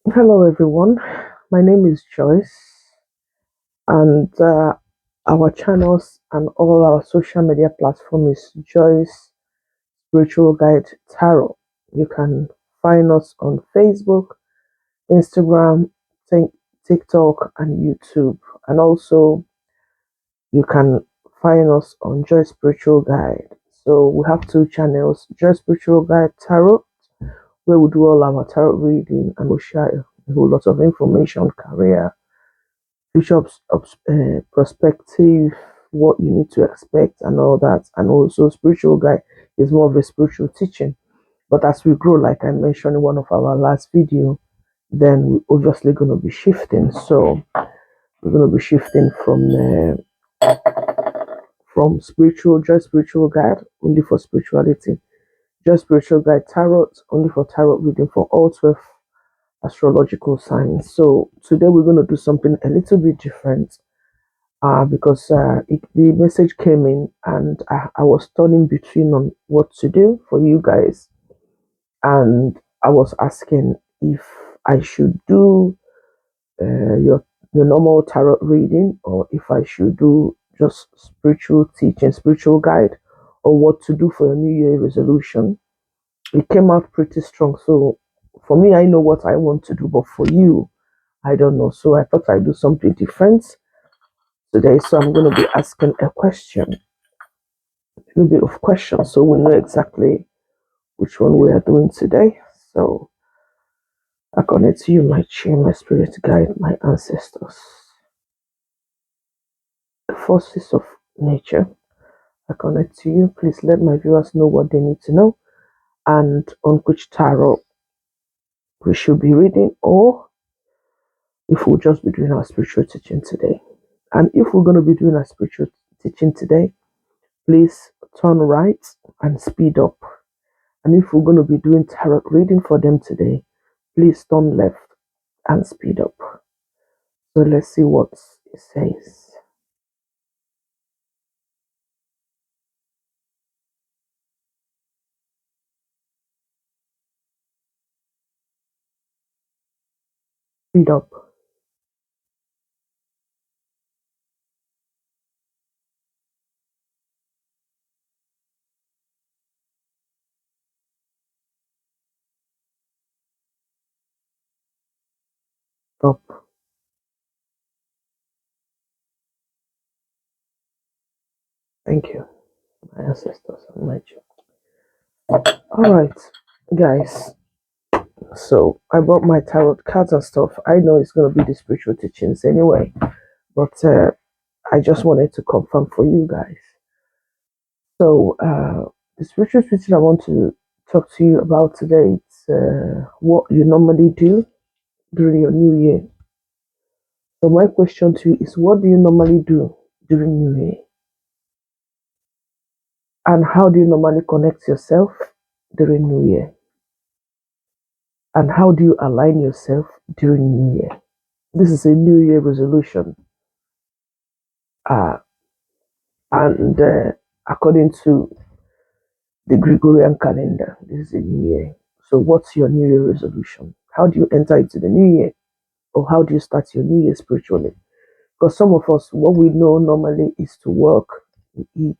Hello, everyone. My name is Joyce, and our channels and all our social media platform is Joyce Spiritual Guide Tarot. You can find us on Facebook, Instagram, TikTok, and YouTube. And also, you can find us on Joyce Spiritual Guide. So we have two channels: Joyce Spiritual Guide Tarot, where we do all our tarot reading and we share a whole lot of information, career, future perspective, what you need to expect, and all that. And also, spiritual guide is more of a spiritual teaching. But as we grow, like I mentioned in one of our last video, then we're obviously going to be shifting. So we're going to be shifting from spiritual, just spiritual guide only for spirituality, just spiritual guide tarot only for tarot reading for all 12 astrological signs. So today we're going to do something a little bit different because the message came in and I was turning between on what to do for you guys. And I was asking if I should do the normal tarot reading or if I should do just spiritual teaching, spiritual guide, or what to do for your New Year resolution. It came out pretty strong. So for me, I know what I want to do, but for you, I don't know. So I thought I'd do something different today. So I'm going to be asking a question, a little bit of questions, so we know exactly which one we are doing today. So I connect to you, my chair, my spirit guide, my ancestors, the forces of nature. I connect to you. Please let my viewers know what they need to know and on which tarot we should be reading, or if we'll just be doing our spiritual teaching today. And if we're going to be doing our spiritual teaching today, please turn right and speed up. And if we're going to be doing tarot reading for them today, please turn left and speed up. So let's see what it says. Speed up. Up. Thank you, my ancestors and my children. All right, guys. So I brought my tarot cards and stuff. I know it's going to be the spiritual teachings anyway, but I just wanted to confirm for you guys. So the spiritual teaching I want to talk to you about today is what you normally do during your new year. So my question to you is, what do you normally do during New Year? And how do you normally connect yourself during New Year? And how do you align yourself during New Year? This is a New Year resolution. Uh, and according to the Gregorian calendar, this is a New Year. So what's your New Year resolution? How do you enter into the New Year? Or how do you start your New Year spiritually? Because some of us, what we know normally is to work, we eat,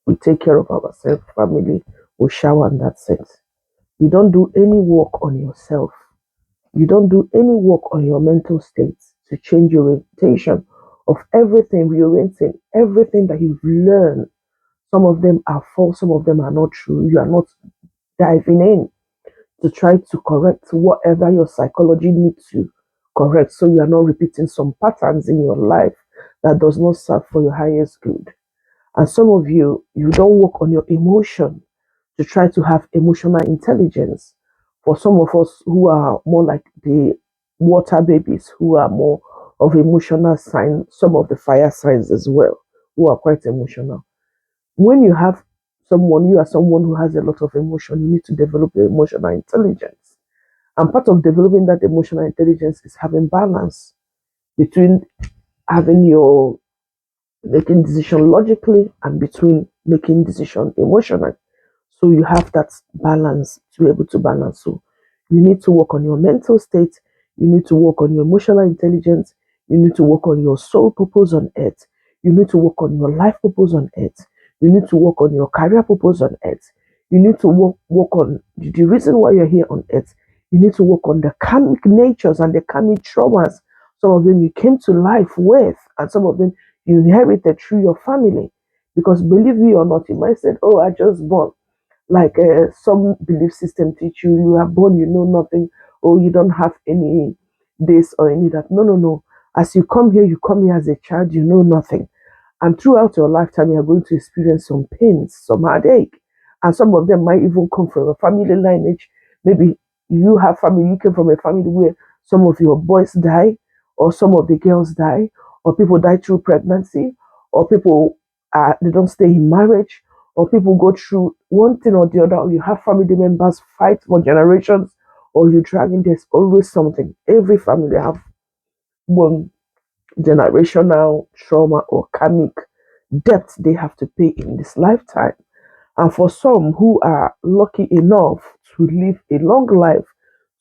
we take care of ourselves, family, we shower, and that's it. You don't do any work on yourself. You don't do any work on your mental states to change your orientation of everything, reorienting everything that you've learned. Some of them are false, some of them are not true. You are not diving in to try to correct whatever your psychology needs to correct, so you are not repeating some patterns in your life that does not serve for your highest good. And some of you, you don't work on your emotion to try to have emotional intelligence. For some of us who are more like the water babies, who are more of emotional sign, some of the fire signs as well, who are quite emotional. When you have someone, you are someone who has a lot of emotion, you need to develop your emotional intelligence. And part of developing that emotional intelligence is having balance between having your making decision logically and between making decision emotionally. So you have that balance to be able to balance. So you need to work on your mental state. You need to work on your emotional intelligence. You need to work on your soul purpose on earth. You need to work on your life purpose on earth. You need to work on your career purpose on earth. You need to work on the reason why you're here on earth. You need to work on the karmic natures and the karmic traumas. Some of them you came to life with, and some of them you inherited through your family. Because believe me or not, you might say, "Oh, I just born." Like some belief system teach you, you are born, you know nothing, or you don't have any this or any that. No, no, no. As you come here as a child, you know nothing. And throughout your lifetime, you're going to experience some pains, some heartache. And some of them might even come from a family lineage. Maybe you came from a family where some of your boys die, or some of the girls die, or people die through pregnancy, or people they don't stay in marriage, or people go through one thing or the other, or you have family members fight for generations, or you're dragging, there's always something. Every family have one generational trauma or karmic debt they have to pay in this lifetime. And for some who are lucky enough to live a long life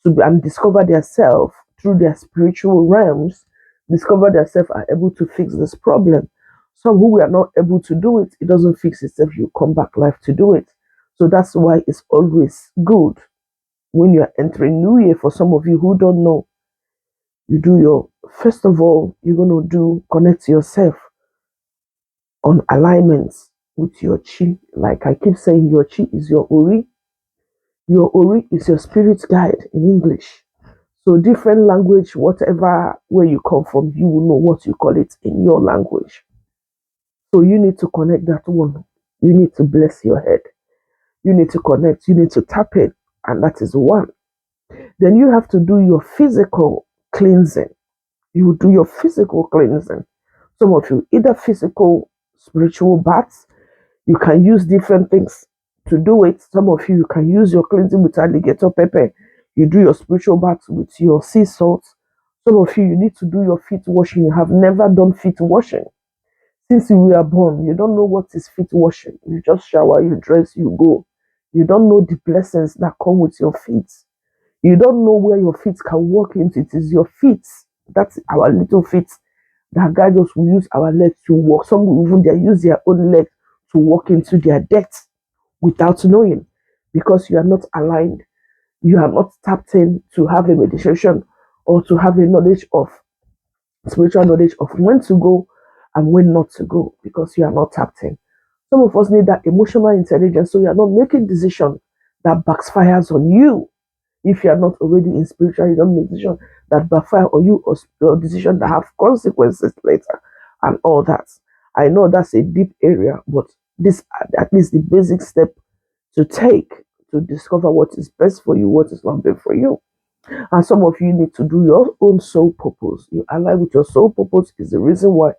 and discover themselves through their spiritual realms, discover themselves are able to fix this problem. Some who are not able to do it, it doesn't fix itself, you come back life to do it. So that's why it's always good when you're entering New Year. For some of you who don't know, you do your first of all, you're gonna do connect yourself on alignments with your chi. Like I keep saying, your chi is your ori. Your ori is your spirit guide in English. So different language, whatever where you come from, you will know what you call it in your language. So you need to connect that one. You need to bless your head. You need to connect. You need to tap it, and that is one. Then you have to do your physical cleansing. You do your physical cleansing. Some of you either physical, spiritual baths. You can use different things to do it. Some of you can use your cleansing with alligator pepper. You do your spiritual bath with your sea salt. Some of you need to do your feet washing. You have never done feet washing. Since you were born, you don't know what is feet washing. You just shower, you dress, you go. You don't know the blessings that come with your feet. You don't know where your feet can walk into. It is your feet. That's our little feet that guide us. We use our legs to walk. Some will even they use their own legs to walk into their death without knowing, because you are not aligned. You are not tapped in to have a meditation or to have a knowledge of spiritual knowledge of when to go and when not to go, because you are not tapped in. Some of us need that emotional intelligence so you are not making decisions that backfires on you. If you are not already in spiritual, you don't make decisions that backfire on you, or decisions that have consequences later and all that. I know that's a deep area, but this at least the basic step to take to discover what is best for you, what is not best for you. And some of you need to do your own soul purpose. You align with your soul purpose is the reason why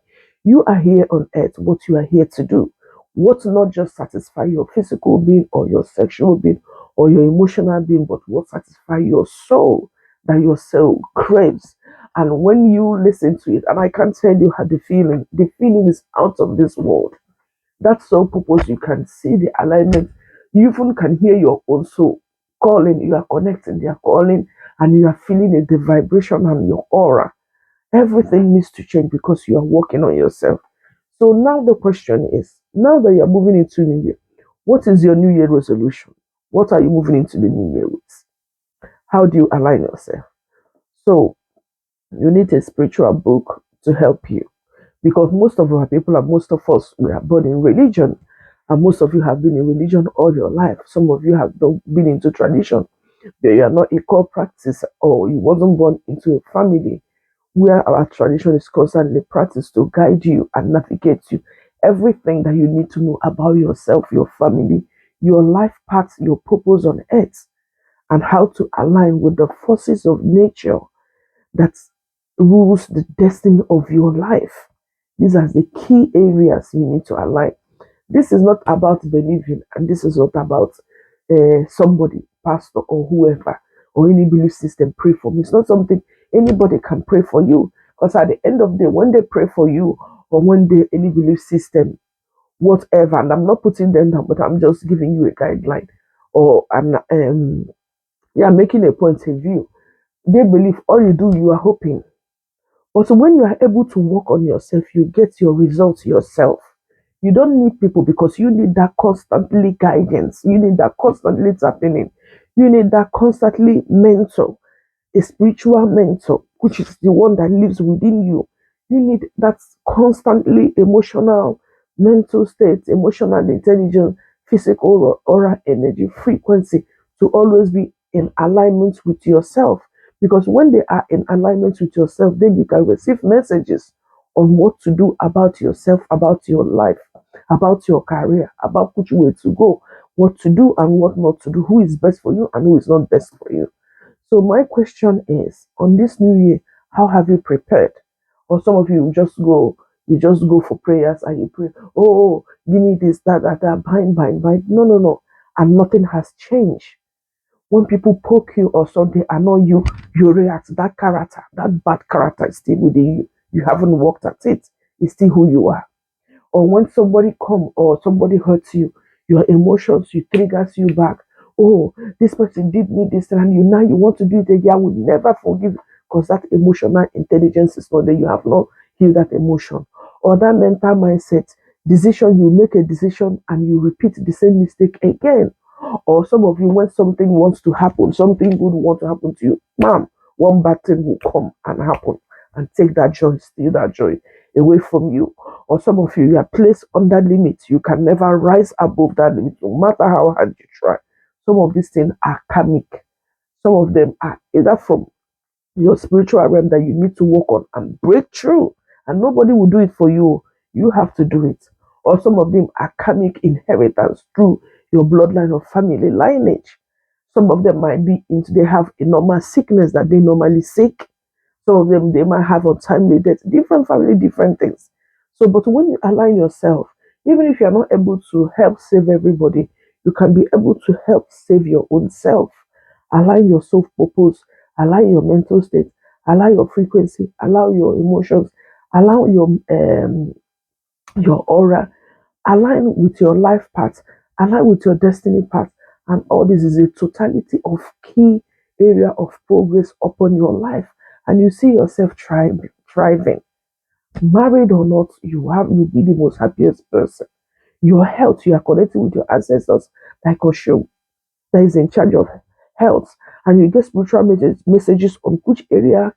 you are here on earth, what you are here to do. What not just satisfy your physical being or your sexual being or your emotional being, but what satisfy your soul that your soul craves. And when you listen to it, and I can't tell you how the feeling is out of this world. That soul purpose, you can see the alignment. You even can hear your own soul calling. You are connecting, they are calling, and you are feeling it, the vibration and your aura. Everything needs to change because you are working on yourself. So now the question is, now that you're moving into New Year, what is your New Year resolution? What are you moving into the New Year with? How do you align yourself? So you need a spiritual book to help you, because most of our people and most of us we are born in religion, and most of you have been in religion all your life. Some of you have not been into tradition, but you are not a core practice, or you wasn't born into a family where our tradition is constantly practiced to guide you and navigate you. Everything that you need to know about yourself, your family, your life path, your purpose on earth, and how to align with the forces of nature that rules the destiny of your life. These are the key areas you need to align. This is not about believing, and this is not about somebody, pastor or whoever, or any belief system pray for me. It's not something anybody can pray for you. Because at the end of the day, when they pray for you, or when they any belief system, whatever, and I'm not putting them down, but I'm just giving you a guideline, or I'm yeah, making a point of view. They believe all you do, you are hoping. But when you are able to work on yourself, you get your results yourself. You don't need people because you need that constantly guidance. You need that constantly tapping in. You need that constantly mentor, a spiritual mentor, which is the one that lives within you. You need that constantly emotional, mental state, emotional intelligence, physical aura energy, frequency to always be in alignment with yourself. Because when they are in alignment with yourself, then you can receive messages on what to do about yourself, about your life, about your career, about which way to go, what to do and what not to do, who is best for you and who is not best for you. So my question is, on this new year, how have you prepared? Or some of you just go for prayers and you pray, oh, give me this, that, bind. No, no, no. And nothing has changed. When people poke you or something annoy you, you react. That character, that bad character is still within you. You haven't worked at it. It's still who you are. Or when somebody come or somebody hurts you, your emotions, you triggers you back. Oh, this person did me this and you want to do it again. I will never forgive because that emotional intelligence is not there. You have not healed that emotion. Or that mental mindset, decision, you make a decision and you repeat the same mistake again. Or some of you, when something wants to happen, something good wants to happen to you, ma'am, one bad thing will come and happen and take that joy, steal that joy away from you. Or some of you, you are placed under limits. You can never rise above that limit, no matter how hard you try. Some of these things are karmic. Some of them are either from your spiritual realm that you need to work on and break through. And nobody will do it for you. You have to do it. Or some of them are karmic inheritance through your bloodline or family lineage. Some of them might be into they have a normal sickness that they normally sick. Some of them they might have untimely death, different family, different things. So, but when you align yourself, even if you're not able to help save everybody, you can be able to help save your own self. Align your self purpose, align your mental state, allow your frequency, allow your emotions, allow your aura, align with your life path, align with your destiny path, and all this is a totality of key area of progress upon your life, and you see yourself thriving. Married or not, you'll be the most happiest person. Your health, you are connected with your ancestors like Osho that is in charge of health, and you get spiritual messages on which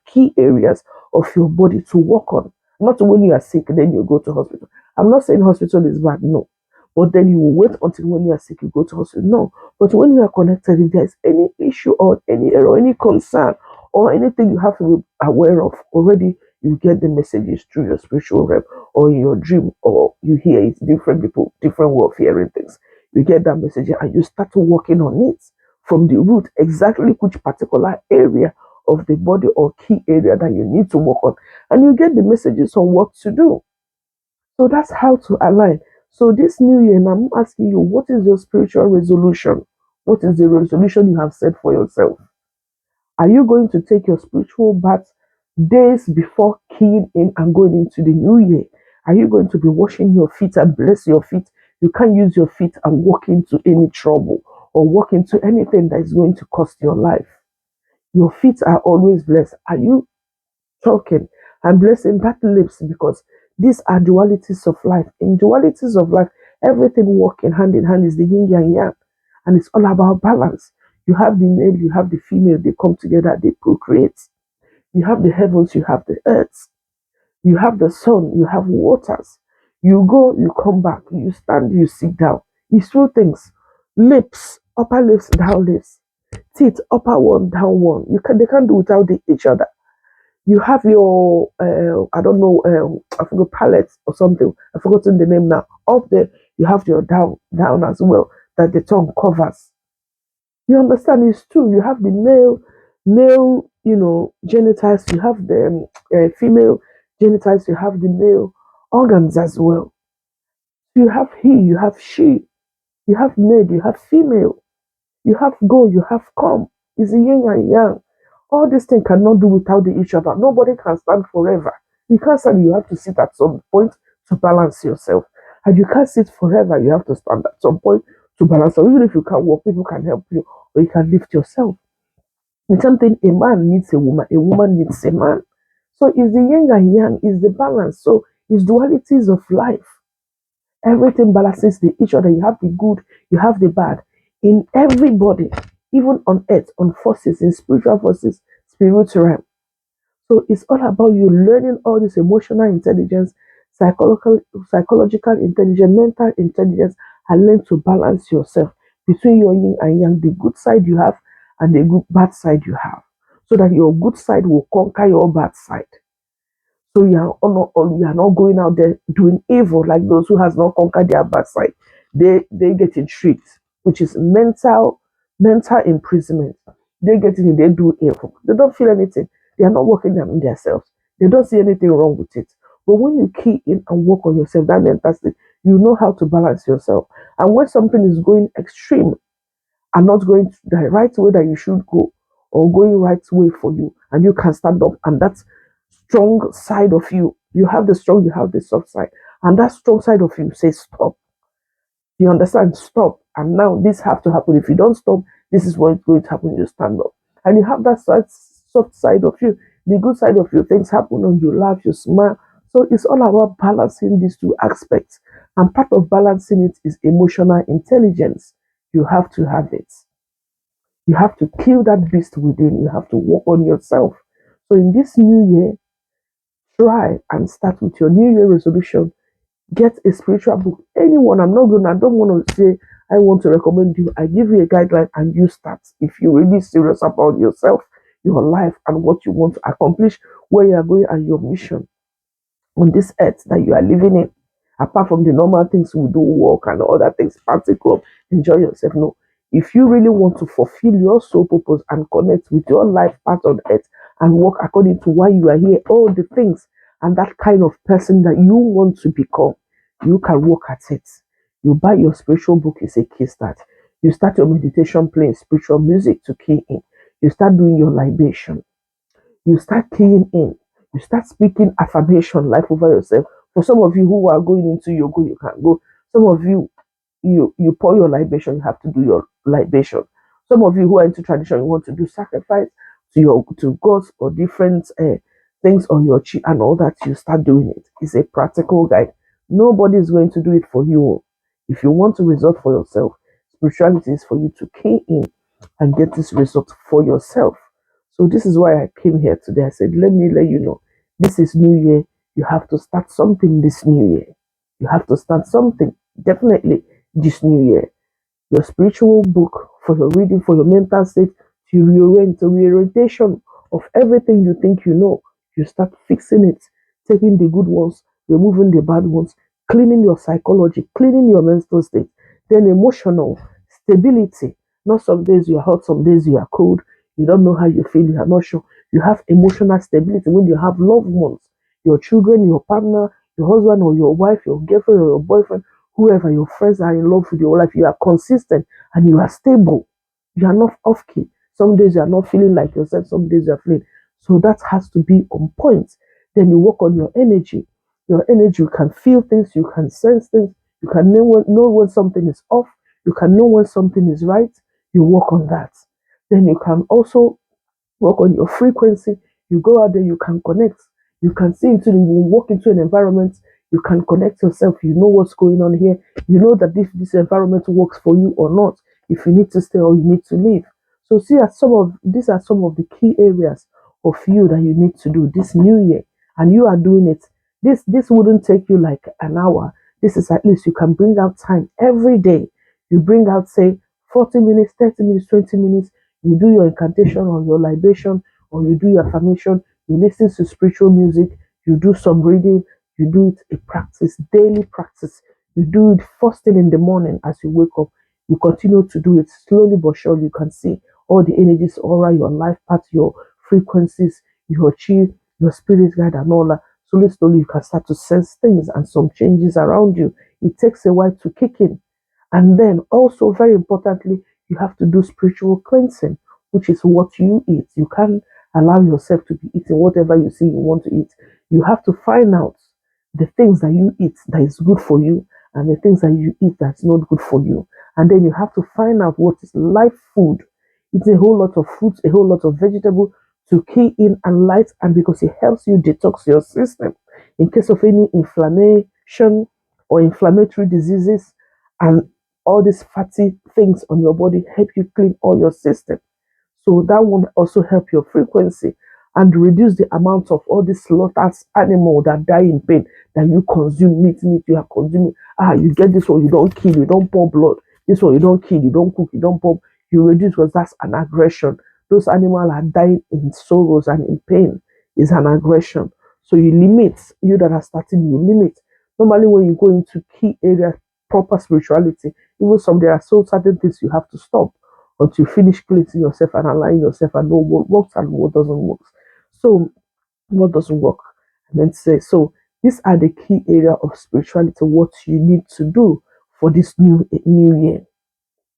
key areas of your body to work on. Not when you are sick, then you go to hospital. I'm not saying hospital is bad, no. But then you will wait until when you are sick, you go to hospital. No. But when you are connected, if there's any issue or any error, any concern, or anything you have to be aware of already, you get the messages through your spiritual realm or in your dream, or you hear it, different people, different way of hearing things. You get that message and you start working on it from the root, exactly which particular area of the body or key area that you need to work on. And you get the messages on what to do. So that's how to align. So this new year, and I'm asking you, what is your spiritual resolution? What is the resolution you have set for yourself? Are you going to take your spiritual bath days before keying in and going into the new year? Are you going to be washing your feet and bless your feet? You can't use your feet and walk into any trouble or walk into anything that is going to cost your life. Your feet are always blessed. Are you talking and blessing that lips? Because these are dualities of life. In dualities of life, everything working hand in hand is the yin and yang, and it's all about balance. You have the male, you have the female, they come together, they procreate. You have the heavens, you have the earth, you have the sun, you have waters. You go, you come back, you stand, you sit down. It's two things: lips, upper lips, down lips, teeth, upper one, down one. They can't do without each other. You have your I don't know, I forgot palette or something. I've forgotten the name now. Up there, you have your down as well that the tongue covers. You understand? It's true. You have the male, genitals. You have the female genitals. You have the male organs as well. You have he. You have she. You have male. You have female. You have go. You have come. It's a yin and yang. All these things cannot do without each other. Nobody can stand forever. You can't stand. You have to sit at some point to balance yourself, and you can't sit forever. You have to stand at some point to balance. So even if you can't walk, people can help you, or you can lift yourself. It's something a man needs a woman needs a man. So it's the yin and yang, is the balance. So it's dualities of life. Everything balances each other. You have the good, you have the bad. In everybody, even on earth, on forces, in spiritual forces, spiritual realm. So it's all about you learning all this emotional intelligence, psychological intelligence, mental intelligence, and learn to balance yourself between your yin and yang, the good side you have and the good bad side you have. So that your good side will conquer your bad side. So you are not going out there doing evil like those who has not conquered their bad side. They get intrigued, which is mental imprisonment. They get in, they do evil. They don't feel anything. They are not working on themselves. They don't see anything wrong with it. But when you key in and work on yourself, that mental state, you know how to balance yourself. And when something is going extreme, are not going the right way that you should go or going right way for you, and you can stand up, and that strong side of you have the strong, you have the soft side, and that strong side of you says stop. You understand? Stop. And now this have to happen. If you don't stop, this is what's going to happen. You stand up. And you have that soft side of you, the good side of you. Things happen and you laugh, you smile. So it's all about balancing these two aspects. And part of balancing it is emotional intelligence. You have to have it. You have to kill that beast within. You have to work on yourself. So in this new year, try and start with your new year resolution. Get a spiritual book. Anyone, I don't want to say I want to recommend you. I give you a guideline and you start. If you're really serious about yourself, your life, and what you want to accomplish, where you are going and your mission on this earth that you are living in, apart from the normal things we do, work and other things, party club, enjoy yourself. No. If you really want to fulfill your soul purpose and connect with your life part on earth and work according to why you are here, all the things and that kind of person that you want to become, you can work at it. You buy your spiritual book, is a key start. You start your meditation playing spiritual music to key in. You start doing your libation. You start keying in. You start speaking affirmation life over yourself. For some of you who are going into yoga, you can go. Some of you, you pour your libation, you have to do your libation. Some of you who are into tradition, you want to do sacrifice to gods or different things on your chi and all that. You start doing it. It's a practical guide. Nobody is going to do it for you. If you want to result for yourself, spirituality is for you to key in and get this result for yourself. So this is why I came here today. I said, let me let you know, this is New Year. You have to start something this New Year. You have to start something definitely this New Year. Your spiritual book for your reading, for your mental state, to reorient, to reorientation of everything you think you know. You start fixing it, taking the good ones, removing the bad ones, cleaning your psychology, cleaning your mental state. Then emotional stability. Not some days you are hot, some days you are cold. You don't know how you feel, you are not sure. You have emotional stability when you have loved ones, your children, your partner, your husband or your wife, your girlfriend or your boyfriend, whoever your friends are in love with your life, you are consistent and you are stable. You are not off key. Some days you are not feeling like yourself, some days you are feeling. So that has to be on point. Then you work on your energy. Your energy, you can feel things, you can sense things, you can know when something is off, you can know when something is right. You work on that. Then you can also work on your frequency. You go out there, you can connect. You can see into you walk into an environment, you can connect yourself. You know what's going on here. You know that if this environment works for you or not, if you need to stay or you need to leave. So see that these are some of the key areas of you that you need to do this new year. And you are doing it. This wouldn't take you like an hour. This is at least you can bring out time every day. You bring out say 40 minutes, 30 minutes, 20 minutes. You do your incantation or your libation or you do your affirmation, you listen to spiritual music, you do some reading, you do it a practice, daily practice. You do it first thing in the morning as you wake up. You continue to do it slowly but surely. You can see all the energies, aura, your life path, your frequencies, your chi, your spirit guide, and all that. Slowly, slowly, you can start to sense things and some changes around you. It takes a while to kick in. And then also very importantly, you have to do spiritual cleansing, which is what you eat. You can't allow yourself to be eating whatever you see you want to eat. You have to find out the things that you eat that is good for you and the things that you eat that's not good for you. And then you have to find out what is life food. Eat a whole lot of fruits, a whole lot of vegetable to key in and light, and because it helps you detox your system in case of any inflammation or inflammatory diseases, and all these fatty things on your body help you clean all your system. So that one also help your frequency and reduce the amount of all these slaughtered animal that die in pain that you consume meat you are consuming. You get this one, you don't kill, you don't pour blood. This one you don't kill, you don't cook, you don't pour. You reduce because that's an aggression. Those animals are dying in sorrows and in pain is an aggression. So you limit, you that are starting, you limit. Normally when you go into key areas, proper spirituality, even some there are so certain things you have to stop until you finish cleansing yourself and aligning yourself and know what works and what doesn't work. So, what doesn't work? And then say, so these are the key area of spirituality, what you need to do for this new year.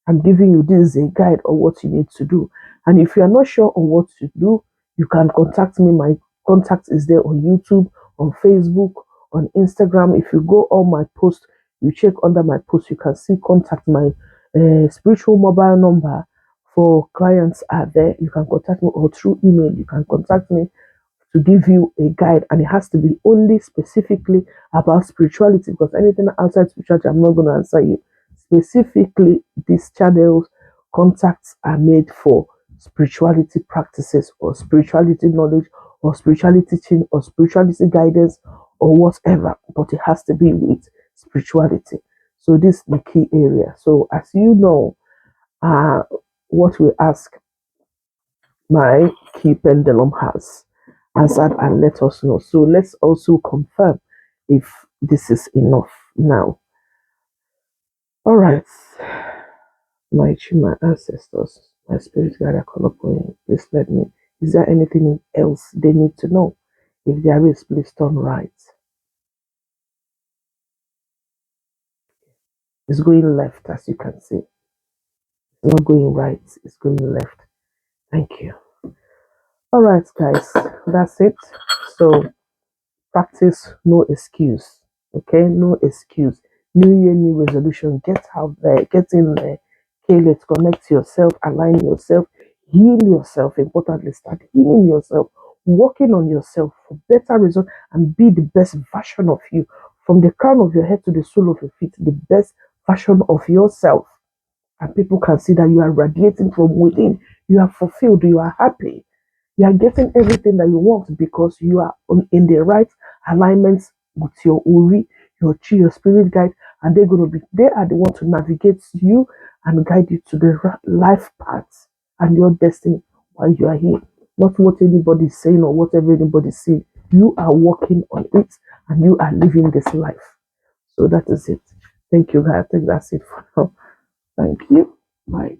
I'm giving you this a guide on what you need to do. And if you are not sure on what to do, you can contact me. My contact is there on YouTube, on Facebook, on Instagram. If you go on my post, you check under my post, you can see contact my spiritual mobile number for clients are there. You can contact me or through email. You can contact me to give you a guide, and it has to be only specifically about spirituality, because anything outside spirituality, I'm not going to answer you. Specifically, these channels contacts are made for spirituality practices or spirituality knowledge or spirituality teaching or spirituality guidance or whatever, but it has to be with spirituality. So this is the key area. So as you know, uh, what we ask my key pendulum has answered and let us know. So let's also confirm if this is enough now. All right, my ancestors, my spirit guide, I call upon you. Please let me. Is there anything else they need to know? If there is, please turn right. It's going left, as you can see. It's not going right, it's going left. Thank you. All right, guys, that's it. So practice no excuse. Okay, no excuse. New year, new resolution. Get out there, get in there. Okay, let's connect yourself, align yourself, heal yourself. Importantly, start healing yourself, working on yourself for better results, and be the best version of you. From the crown of your head to the sole of your feet, the best version of yourself. And people can see that you are radiating from within. You are fulfilled, you are happy, you are getting everything that you want because you are in the right alignment with your Uri, your Chi, your spirit guide, and they are the one to navigate you and guide you to the life path and your destiny while you are here. Not what anybody is saying or whatever anybody is saying. You are working on it and you are living this life. So that is it. Thank you, guys. I think that's it for now. Thank you. Bye.